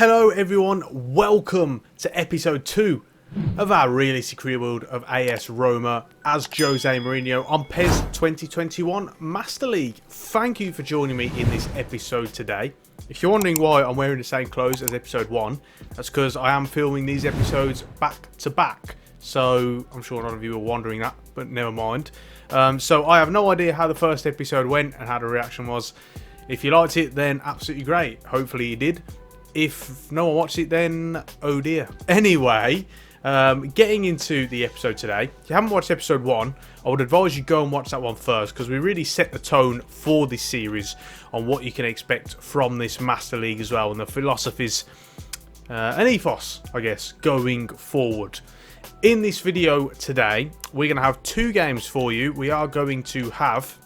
Hello everyone, welcome to episode 2 of our realistic career world of AS Roma as Jose Mourinho on PES 2021 Master League. Thank you for joining me in this episode today. If you're wondering why I'm wearing the same clothes as episode 1, that's because I am filming these episodes back to back. So I'm sure none of you are wondering that, but never mind. So I have no idea how the first episode went and how the reaction was. If you liked it, then absolutely great. Hopefully you did. If no one watched it, then oh dear. Anyway, getting into the episode today. If you haven't watched episode 1, I would advise you go and watch that one first, because we really set the tone for this series on what you can expect from this Master League as well, and the philosophies and ethos, I guess, going forward. In this video today, we're going to have 2 games for you. We are going to have,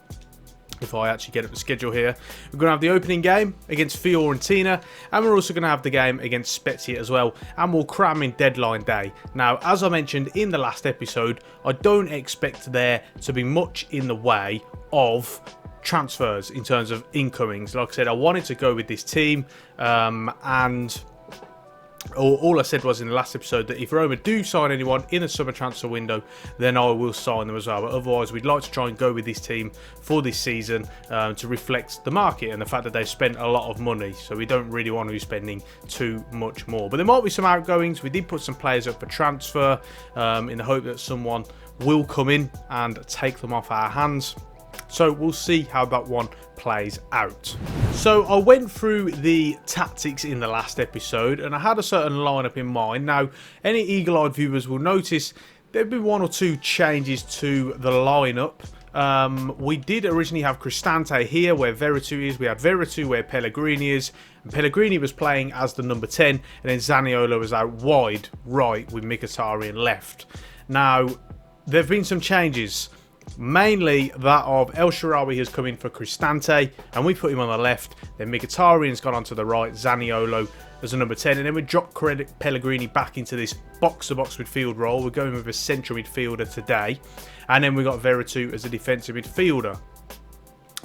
if I actually get up the schedule here, we're going to have the opening game against Fiorentina, and we're also going to have the game against Spezia as well, and we'll cram in deadline day. Now, as I mentioned in the last episode, I don't expect there to be much in the way of transfers in terms of incomings. Like I said, I wanted to go with this team, and all I said was in the last episode that if Roma do sign anyone in the summer transfer window, then I will sign them as well. But otherwise, we'd like to try and go with this team for this season to reflect the market and the fact that they've spent a lot of money. So we don't really want to be spending too much more. But there might be some outgoings. We did put some players up for transfer in the hope that someone will come in and take them off our hands. So we'll see how that one plays out. So I went through the tactics in the last episode and I had a certain lineup in mind. Now, any eagle-eyed viewers will notice there have been 1 or 2 changes to the lineup. We did originally have Cristante here where Veretout is. We had Veretout where Pellegrini is. And Pellegrini was playing as the number 10, and then Zaniolo was out wide right with Mkhitaryan left. Now, there have been some changes. Mainly that of El Shaarawy has come in for Cristante, and we put him on the left. Then Mkhitaryan's gone onto the right, Zaniolo as a number 10, and then we dropped Pellegrini back into this box-to-box midfield role. We're going with a central midfielder today, and then we got Veretout as a defensive midfielder.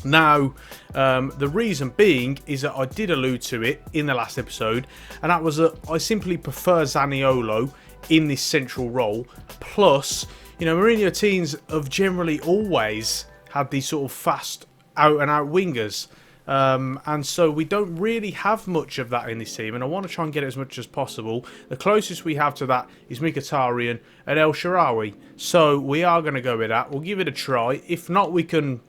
Now, the reason being is that I did allude to it in the last episode, and that was that I simply prefer Zaniolo in this central role. Plus, you know, Mourinho teams have generally always had these sort of fast out-and-out wingers. And so we don't really have much of that in this team, and I want to try and get it as much as possible. The closest we have to that is Mkhitaryan and El Shaarawy. So we are going to go with that. We'll give it a try. If not, we can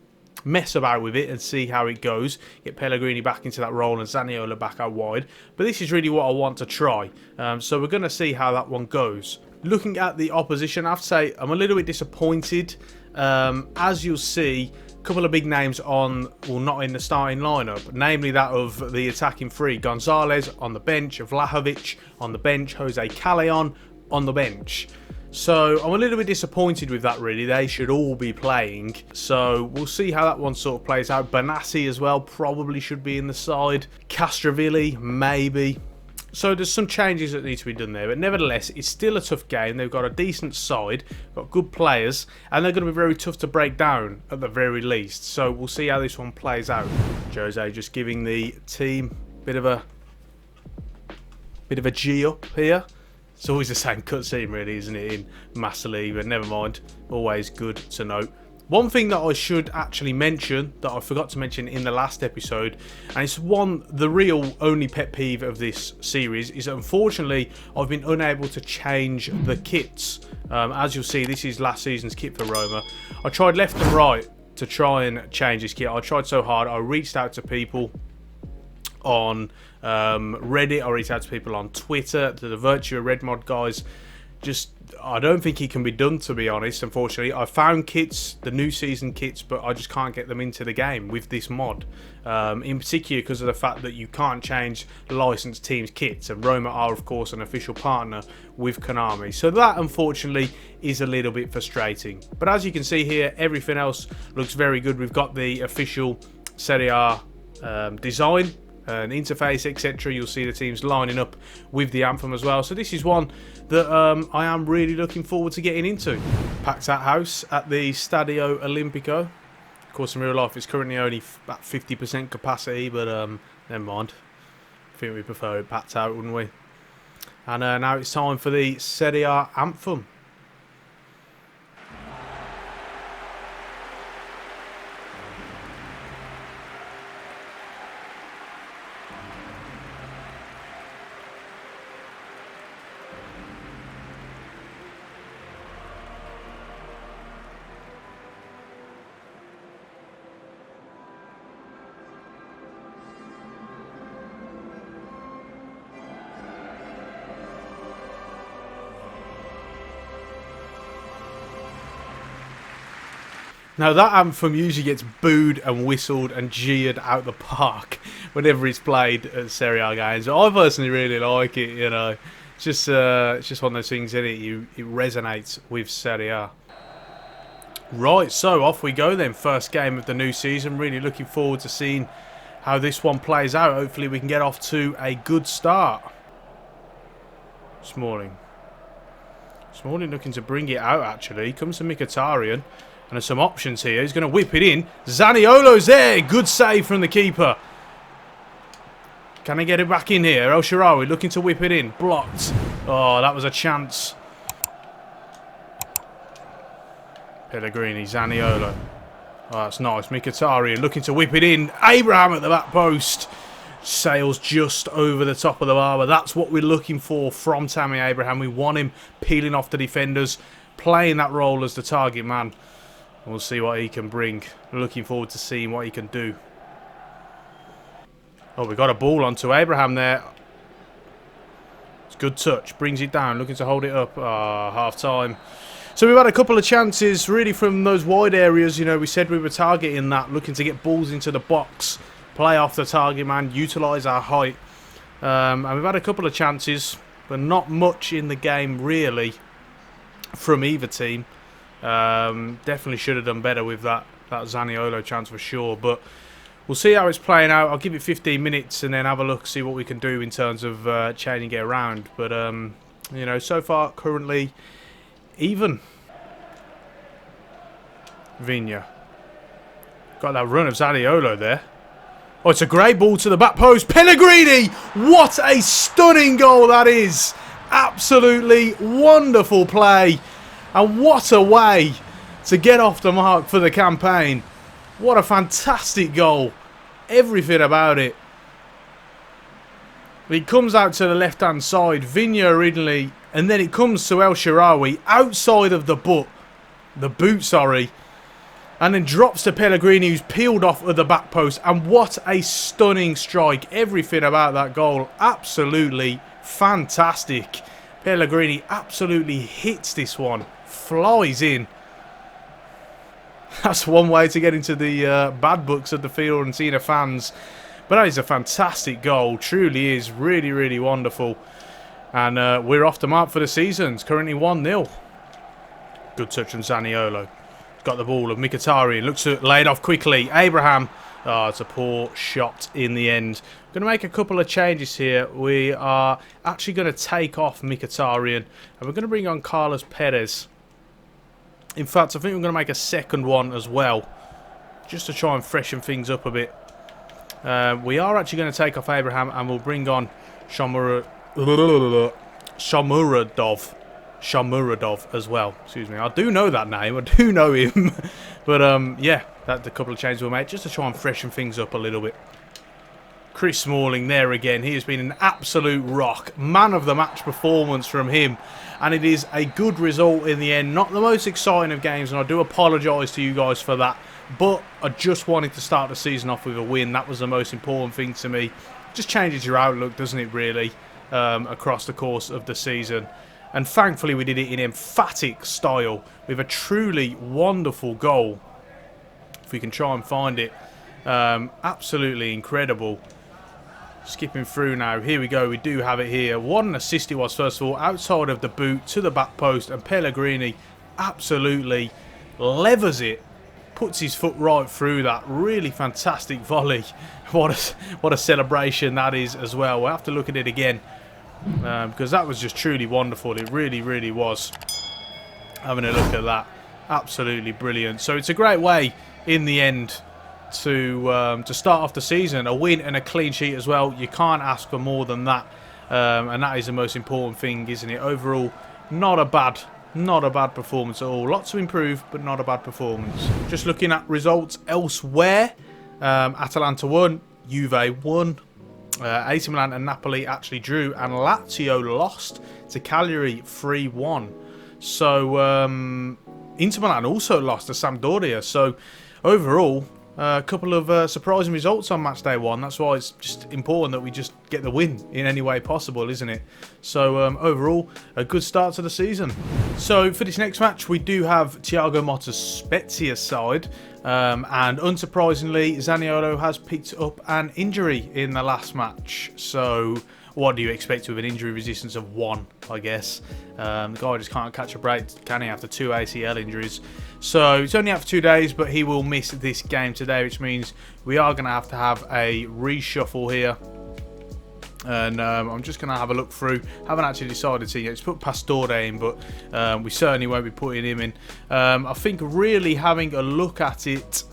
mess about with it and see how it goes. Get Pellegrini back into that role and Zaniolo back out wide. But this is really what I want to try. So we're going to see how that one goes. Looking at the opposition, I have to say I'm a little bit disappointed. As you'll see, a couple of big names on, well, not in the starting lineup, namely that of the attacking three. Gonzalez on the bench, Vlahovic on the bench, Jose Callejon on the bench. So I'm a little bit disappointed with that, really. They should all be playing. So we'll see how that one sort of plays out. Benassi as well probably should be in the side. Castrovilli, maybe. So there's some changes that need to be done there, but nevertheless, it's still a tough game. They've got a decent side, got good players, and they're going to be very tough to break down at the very least. So we'll see how this one plays out. Jose just giving the team a bit of a G up here. It's always the same cutscene, really, isn't it, in Master League? But never mind. Always good to note. One thing that I should actually mention that I forgot to mention in the last episode, and it's the real only pet peeve of this series, is that unfortunately I've been unable to change the kits. As you'll see, this is last season's kit for Roma. I tried left and right to try and change this kit. I tried so hard. I reached out to people on Reddit. I reached out to people on Twitter, to the Virtua Red Mod guys. I don't think it can be done, to be honest, unfortunately. I found kits, the new season kits, but I just can't get them into the game with this mod. In particular because of the fact that you can't change licensed teams' kits, and Roma are, of course, an official partner with Konami. So that, unfortunately, is a little bit frustrating. But as you can see here, everything else looks very good. We've got the official Serie A design and interface, etc. You'll see the teams lining up with the anthem as well. So this is one that I am really looking forward to getting into. Packed out house at the Stadio Olimpico. Of course, in real life, it's currently only about 50% capacity, but never mind. think we prefer it packed out, wouldn't we? And now it's time for the Serie A anthem. Now that anthem usually gets booed and whistled and jeered out the park whenever it's played at Serie A games. I personally really like it, you know. It's just one of those things, isn't it? It resonates with Serie A. Right, so off we go then. First game of the new season. Really looking forward to seeing how this one plays out. Hopefully we can get off to a good start. Smalling looking to bring it out, actually. Comes to Mkhitaryan. And there's some options here. He's going to whip it in. Zaniolo's there. Good save from the keeper. Can he get it back in here? El Shaarawy looking to whip it in. Blocked. Oh, that was a chance. Pellegrini, Zaniolo. Oh, that's nice. Mkhitaryan looking to whip it in. Abraham at the back post. Sails just over the top of the bar. But that's what we're looking for from Tammy Abraham. We want him peeling off the defenders, playing that role as the target man. We'll see what he can bring. Looking forward to seeing what he can do. Oh, we got a ball onto Abraham there. It's a good touch. Brings it down. Looking to hold it up. Half time. So we've had a couple of chances really from those wide areas. You know, we said we were targeting that. Looking to get balls into the box. Play off the target man. Utilise our height. And we've had a couple of chances. But not much in the game really from either team. Definitely should have done better with that Zaniolo chance for sure, but we'll see how it's playing out. I'll give it 15 minutes and then have a look, see what we can do in terms of changing it around. But you know, so far currently even. Vigna got that run of Zaniolo there. Oh, it's a great ball to the back post. Pellegrini! What a stunning goal that is! Absolutely wonderful play. And what a way to get off the mark for the campaign. What a fantastic goal. Everything about it. It comes out to the left-hand side. Vigna originally. And then it comes to El Shaarawy outside of the boot. And then drops to Pellegrini, who's peeled off of the back post. And what a stunning strike. Everything about that goal. Absolutely fantastic. Pellegrini absolutely hits this one. Flies in. That's one way to get into the bad books of the Fiorentina fans. But that is a fantastic goal. Truly is. Really, really wonderful. And we're off the mark for the season. It's currently 1-0. Good touch from Zaniolo. Got the ball of Mkhitaryan. Looks to lay it off quickly. Abraham. Oh, it's a poor shot in the end. Going to make a couple of changes here. We are actually going to take off Mkhitaryan. And we're going to bring on Carlos Perez. In fact, I think we're going to make a second one as well. Just to try and freshen things up a bit. We are actually going to take off Abraham. And we'll bring on Shomurodov as well. Excuse me. I do know that name. I do know him. But yeah, that's a couple of changes we'll make. Just to try and freshen things up a little bit. Chris Smalling there again. He has been an absolute rock. Man of the match performance from him. And it is a good result in the end. Not the most exciting of games. And I do apologise to you guys for that. But I just wanted to start the season off with a win. That was the most important thing to me. Just changes your outlook, doesn't it, really? Across the course of the season. And thankfully we did it in emphatic style. With a truly wonderful goal. If we can try and find it. Absolutely incredible. Skipping through now. Here we go. We do have it here. What an assist it was, first of all. Outside of the boot to the back post. And Pellegrini absolutely levers it. Puts his foot right through that. Really fantastic volley. What a celebration that is as well. We'll have to look at it again. Because that was just truly wonderful. It really, really was. Having a look at that. Absolutely brilliant. So it's a great way, in the end, to start off the season. A win and a clean sheet as well. You can't ask for more than that, and that is the most important thing, isn't it? Overall, not a bad performance at all. Lots to improve, but not a bad performance. Just looking at results elsewhere, Atalanta won, Juve won, AC Milan and Napoli actually drew, and Lazio lost to Cagliari 3-1. So Inter Milan also lost to Sampdoria. So overall, a couple of surprising results on match day 1. That's why it's just important that we just get the win in any way possible, isn't it? So overall, a good start to the season. So for this next match, we do have Thiago Motta's Spezia side. And unsurprisingly, Zaniolo has picked up an injury in the last match. So what do you expect with an injury resistance of 1, I guess? The guy just can't catch a break, can he, after 2 ACL injuries? So it's only out for 2 days, but he will miss this game today, which means we are going to have a reshuffle here. And I'm just going to have a look through. Haven't actually decided to yet. It's put Pastore in, but we certainly won't be putting him in. I think really having a look at it,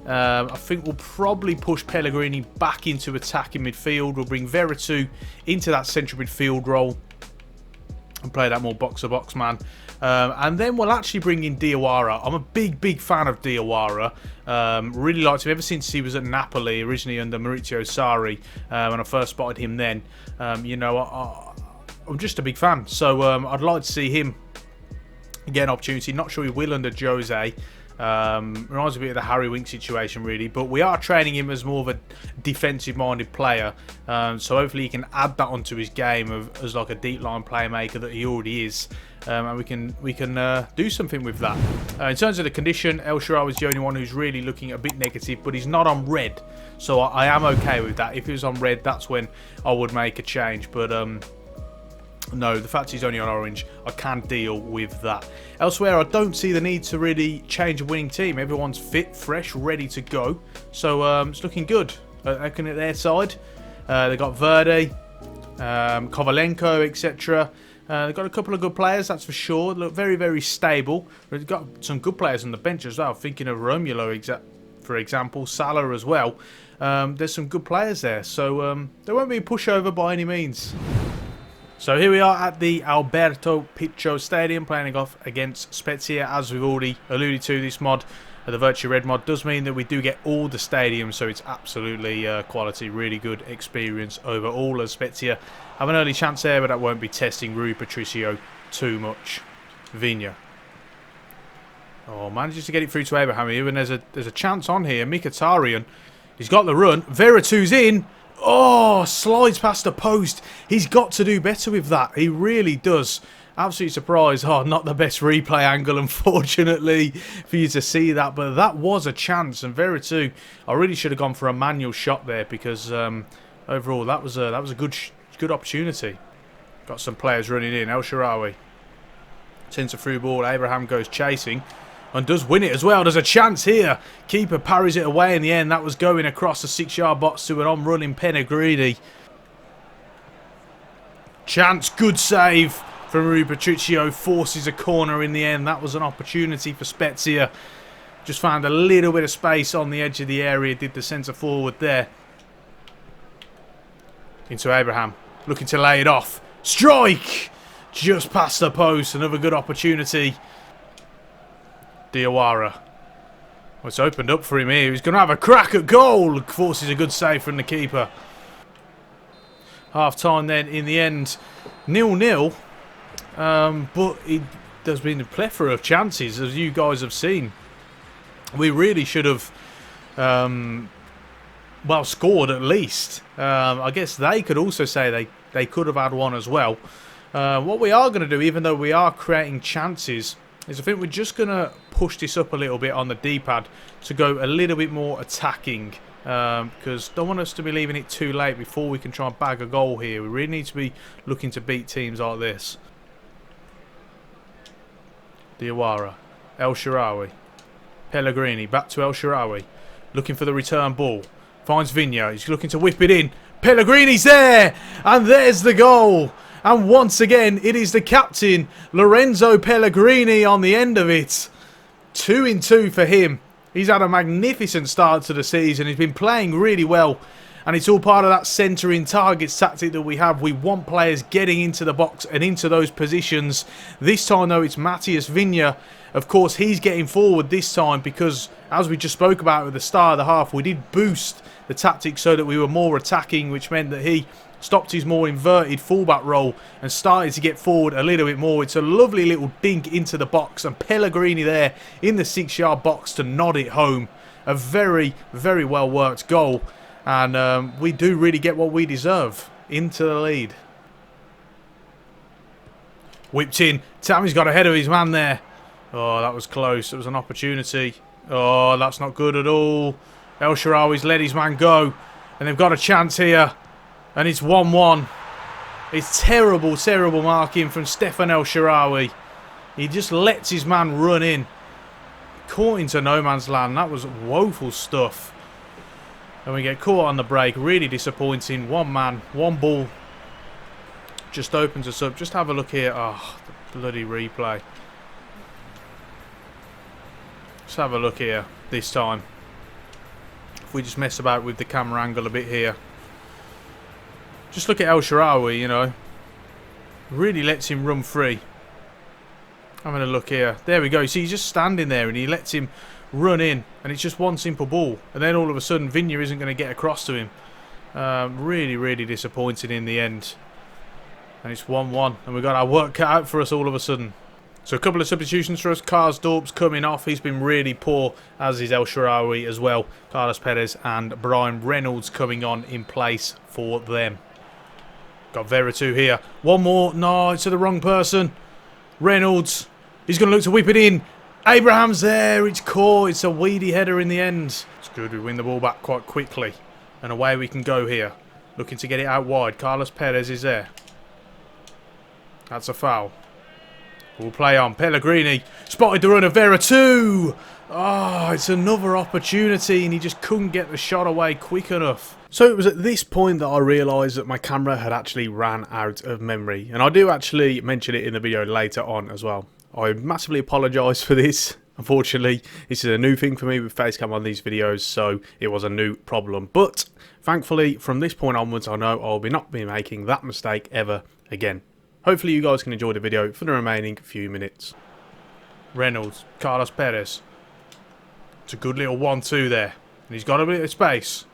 I think we'll probably push Pellegrini back into attacking midfield. We'll bring Veretout into that central midfield role and play that more box-to-box man. And then we'll actually bring in Diawara. I'm a big fan of Diawara. Really liked him ever since he was at Napoli, originally under Maurizio Sarri. When I first spotted him then, you know, I'm just a big fan. So I'd like to see him get an opportunity. Not sure he will under Jose. Reminds me a bit of the Harry Winks situation, really, but we are training him as more of a defensive-minded player, so hopefully he can add that onto his game as like a deep line playmaker that he already is, and we can do something with that. In terms of the condition, El Shaarawy is the only one who's really looking a bit negative, but he's not on red, so I am okay with that. If he was on red, that's when I would make a change, but no, the fact he's only on orange, I can deal with that. Elsewhere, I don't see the need to really change a winning team. Everyone's fit, fresh, ready to go. So it's looking good. Looking at their side, they've got Verde, Kovalenko, etc. They've got a couple of good players, that's for sure. They look very stable. They've got some good players on the bench as well. Thinking of Romulo, for example, Salah as well. There's some good players there. So there won't be a pushover by any means. So here we are at the Alberto Piccio Stadium playing off against Spezia. As we've already alluded to, this mod, the Virtue Red mod, does mean that we do get all the stadiums, so it's absolutely quality, really good experience overall, as Spezia have an early chance there, but that won't be testing Rui Patricio too much. Vigna. Oh, manages to get it through to Abraham here, and there's a chance on here. Mkhitaryan, he's got the run. Veretou's in. Oh, slides past the post. He's got to do better with that. He really does. Absolutely surprised. Oh, not the best replay angle, unfortunately, for you to see that. But that was a chance. And Veretout, I really should have gone for a manual shot there, because overall that was a good opportunity. Got some players running in. El Shaarawy sends a through ball. Abraham goes chasing and does win it as well. There's a chance here. Keeper parries it away in the end. That was going across the 6-yard box to an on-running Pellegrini. Chance, good save from Rui Patricio. Forces a corner in the end. That was an opportunity for Spezia. Just found a little bit of space on the edge of the area. Did the centre forward there. Into Abraham. Looking to lay it off. Strike! Just past the post. Another good opportunity. Diawara. Well, it's opened up for him here. He's going to have a crack at goal. Forces a good save from the keeper. Half time then in the end. 0-0. But there's been a plethora of chances, as you guys have seen. We really should have well, scored at least. I guess they could also say they could have had one as well. What we are going to do, even though we are creating chances, is I think we're just going to push this up a little bit on the D-pad to go a little bit more attacking, because don't want us to be leaving it too late before we can try and bag a goal here. We really need to be looking to beat teams like this. Diawara, El Shaarawy, Pellegrini, back to El Shaarawy, looking for the return ball. Finds Vigna, he's looking to whip it in. Pellegrini's there, and there's the goal. And once again, it is the captain, Lorenzo Pellegrini, on the end of it. 2-2 for him He's had a magnificent start to the season. He's been playing really well. And it's all part of that centering targets tactic that we have. We want players getting into the box and into those positions. This time, though, it's Matthias Viña. Of course, he's getting forward this time because, as we just spoke about at the start of the half, we did boost the tactics so that we were more attacking, which meant that he stopped his more inverted fullback role and started to get forward a little bit more. It's a lovely little dink into the box, and Pellegrini there in the 6-yard box to nod it home. A very, very well worked goal. And we do really get what we deserve. Into the lead. Whipped in. Tammy's got ahead of his man there. Oh, that was close. It was an opportunity. Oh, that's not good at all. El Shaarawy's let his man go. And they've got a chance here. And it's 1-1. It's terrible, terrible marking from Stefan El Shaarawy. He just lets his man run in. Caught into no man's land. That was woeful stuff. And we get caught on the break. Really disappointing. One man, one ball. Just opens us up. Just have a look here. Oh, the bloody replay. Just have a look here this time. If we just mess about with the camera angle a bit here. Just look at El Shaarawy, you know. Really lets him run free. Having a look here. There we go. See, he's just standing there and he lets him run in, and it's just one simple ball, and then all of a sudden Viña isn't going to get across to him. Really, really disappointing in the end. And it's 1-1, and we've got our work cut out for us all of a sudden. So a couple of substitutions for us. Karsdorp's coming off. He's been really poor, as is El Shaarawy as well. Carlos Perez and Brian Reynolds coming on in place for them. Got Veretout here. One more. No, it's to the wrong person. Reynolds. He's going to look to whip it in. Abraham's there. It's caught. It's a weedy header in the end. It's good. We win the ball back quite quickly. And away we can go here. Looking to get it out wide. Carlos Perez is there. That's a foul. We'll play on. Pellegrini spotted the run of Veretout. Oh, it's another opportunity, and he just couldn't get the shot away quick enough. So it was at this point that I realised that my camera had actually ran out of memory. And I do actually mention it in the video later on as well. I massively apologise for this. Unfortunately, this is a new thing for me with Facecam on these videos, so it was a new problem. But thankfully, from this point onwards, I know I'll not be making that mistake ever again. Hopefully you guys can enjoy the video for the remaining few minutes. Reynolds, Carlos Perez. It's a good little 1-2 there. And he's got a bit of space.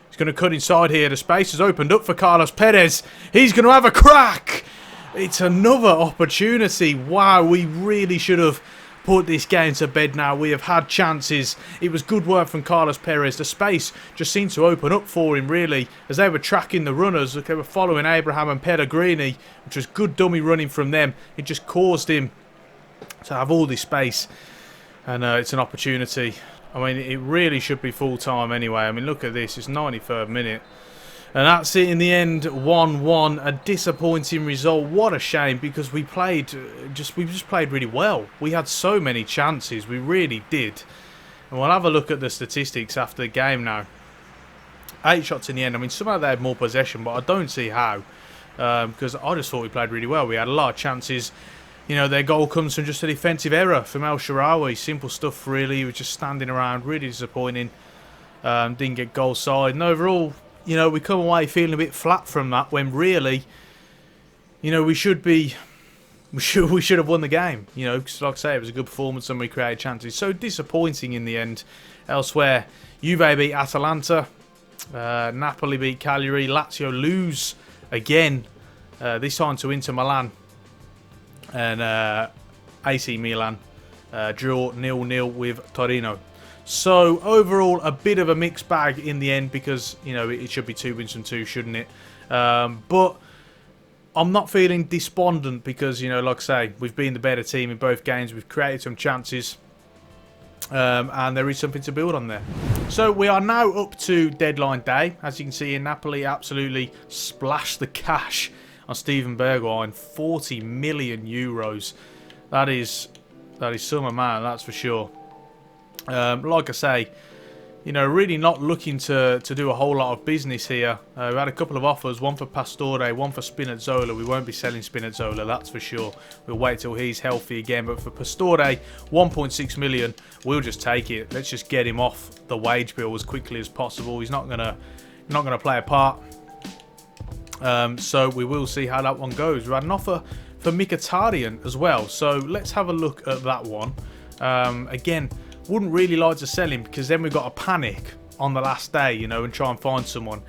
He's going to cut inside here. The space has opened up for Carlos Perez. He's going to have a crack. It's another opportunity. Wow, we really should have put this game to bed now. We have had chances. It was good work from Carlos Perez. The space just seemed to open up for him, really, as they were tracking the runners. They were following Abraham and Pellegrini, which was good dummy running from them. It just caused him to have all this space. And it's an opportunity. I mean, it really should be full-time anyway. I mean, look at this. It's 93rd minute. And that's it in the end, 1-1. A disappointing result. What a shame, because we just played really well. We had so many chances. We really did. And we'll have a look at the statistics after the game now. 8 shots in the end. I mean, somehow they had more possession, but I don't see how. Because I just thought we played really well. We had a lot of chances. You know, their goal comes from just a defensive error from El Shaarawy. Simple stuff, really. He was just standing around. Really disappointing. Didn't get goal side. And overall, you know, we come away feeling a bit flat from that, when really, you know, we should have won the game. You know, because like I say, it was a good performance and we created chances. So disappointing in the end. Elsewhere, Juve beat Atalanta. Napoli beat Cagliari. Lazio lose again. This time to Inter Milan. And AC Milan draw 0-0 with Torino. So overall, a bit of a mixed bag in the end, because, you know, it should be 2 wins from 2, shouldn't it? But I'm not feeling despondent because, you know, like I say, we've been the better team in both games. We've created some chances. And there is something to build on there. So we are now up to deadline day. As you can see, in Napoli absolutely splashed the cash on Steven Bergwijn. 40 million euros. That is some amount, that's for sure. Like I say, you know, really not looking to do a whole lot of business here. We had a couple of offers, one for Pastore, one for Spinazzola. We won't be selling Spinazzola, that's for sure. We'll wait till he's healthy again. But for Pastore, 1.6 million, we'll just take it. Let's just get him off the wage bill as quickly as possible. He's not gonna play a part. So we will see how that one goes. We had an offer for Mkhitaryan as well. So let's have a look at that one. Again, wouldn't really like to sell him because then we've got to panic on the last day, you know, and try and find someone.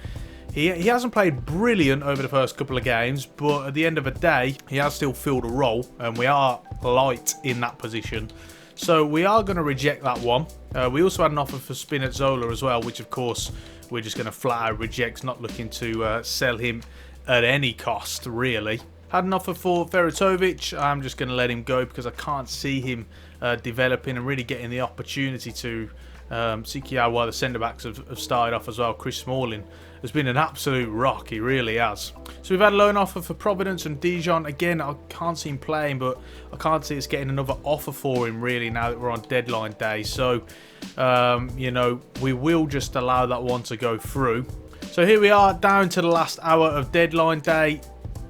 He hasn't played brilliant over the first couple of games, but at the end of the day, he has still filled a role, and we are light in that position. So we are going to reject that one. We also had an offer for Spinazzola as well, which of course we're just going to flat out reject, not looking to sell him at any cost, really. Had an offer for Veratovic. I'm just going to let him go because I can't see him developing and really getting the opportunity to. Sikiao, while the centre-backs have started off as well. Chris Smalling has been an absolute rock, he really has. So we've had a loan offer for Providence and Dijon. Again, I can't see him playing, but I can't see us getting another offer for him really now that we're on deadline day. So, you know, we will just allow that one to go through. So here we are, down to the last hour of deadline day.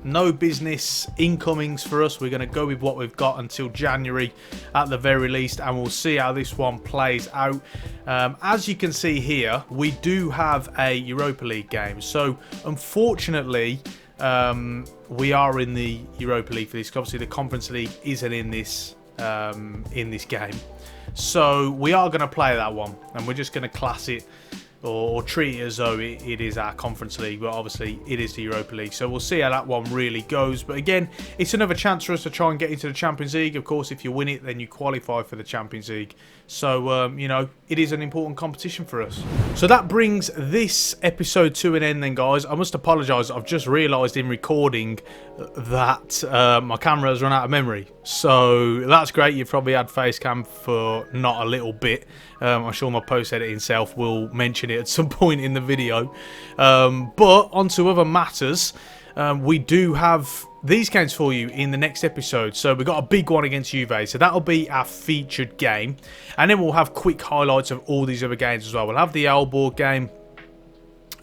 No business incomings for us. We're going to go with what we've got until January at the very least, and we'll see how this one plays out. As you can see here, we do have a Europa League game. So unfortunately, we are in the Europa League for this. Obviously, the Conference League isn't in this game. So we are going to play that one, and we're just going to class it or treat it as though it is our Conference League, but obviously it is the Europa League. So we'll see how that one really goes. But again, it's another chance for us to try and get into the Champions League. Of course, if you win it, then you qualify for the Champions League. So, you know, it is an important competition for us. So that brings this episode to an end then, guys. I must apologise. I've just realised in recording that my camera has run out of memory. So that's great. You've probably had Facecam for not a little bit. I'm sure my post-editing self will mention it at some point in the video. But on to other matters. We do have these games for you in the next episode. So we've got a big one against Juve. So that'll be our featured game. And then we'll have quick highlights of all these other games as well. We'll have the Aalborg game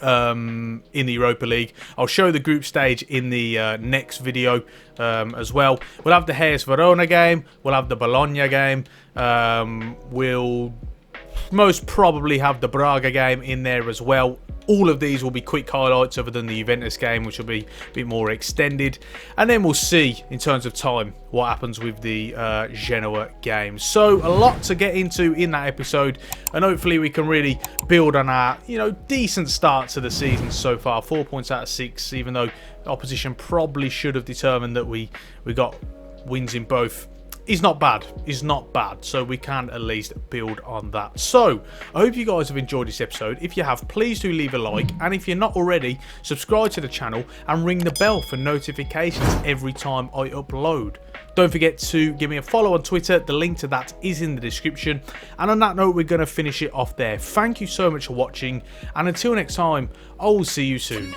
in the Europa League. I'll show the group stage in the next video as well. We'll have the Hellas Verona game. We'll have the Bologna game. We'll most probably have the Braga game in there as well. All of these will be quick highlights other than the Juventus game, which will be a bit more extended. And then we'll see, in terms of time, what happens with the Genoa game. So, a lot to get into in that episode. And hopefully we can really build on our, you know, decent start to the season so far. 4 points out of 6, even though the opposition probably should have determined that we got wins in both. Is not bad. Is not bad. So we can at least build on that. So I hope you guys have enjoyed this episode. If you have, please do leave a like. And if you're not already, subscribe to the channel and ring the bell for notifications every time I upload. Don't forget to give me a follow on Twitter. The link to that is in the description. And on that note, we're going to finish it off there. Thank you so much for watching. And until next time, I will see you soon.